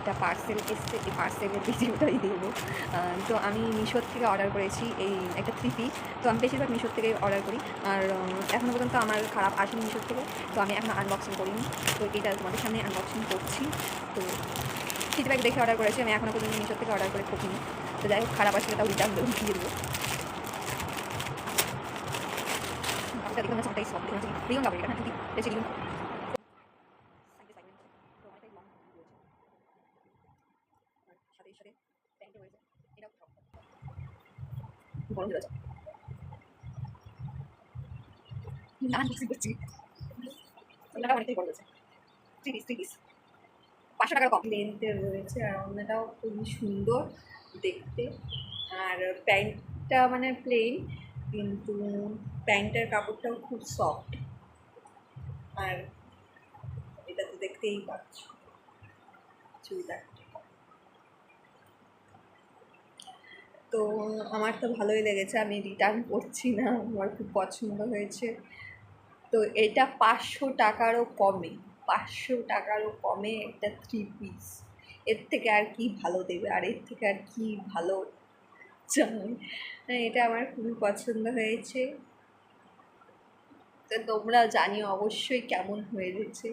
একটা পার্সেল এসছে, এই পার্সেলের ভিডিওটাই দেবো। তো আমি মিশোর থেকে অর্ডার করেছি এই একটা থ্রি পিস। তো আমি বেশিরভাগ মিশোর থেকে অর্ডার করি, আর এখনও পর্যন্ত আমার খারাপ আসেনি মিশোর থেকে। তো আমি এখনও আনবক্সিং করিনি, তো এটা তোমাদের সামনে আনবক্সিং করছি। তো ফিডব্যাক দেখে অর্ডার করেছি, আমি এখনও পর্যন্ত মিশোর থেকে অর্ডার করে ঠকিনি। তো যাই হোক, খারাপ আসলে তাও রিটার্ন দেবো, দিয়ে দেবো। এটা দেখুন, একটা সব লিওন কাপড়, এটা ঠিক বেশি লিওন কাপড়। সাথে সাথে প্যান্টও রয়েছে, এটাও গরম হয়ে যাচ্ছে। আনবক্সিং করছি, ওনাটা অনেকটাই বড় হয়েছে। থ্রি পিস 500 টাকার কম লেন্থে রয়েছে, আর ওনাটাও খুবই সুন্দর দেখতে। আর প্যান্টটা মানে প্লেন, কিন্তু প্যান্টের কাপড়টাও খুব সফট। আর এটা তো দেখতেই পাচ্ছ চুড়িদার। তো আমার তো ভালোই লেগেছে, আমি রিটার্ন করছি না, আমার খুব পছন্দ হয়েছে। তো এটা 500 টাকারও কমে, 500 টাকারও কমে একটা থ্রি পিস। এর থেকে আর কি ভালো দেবে, আর এর থেকে আর কি ভালো চাই। এটা আমার খুবই পছন্দ হয়েছে। তো তোমরা জানিও অবশ্যই কেমন হয়েছে।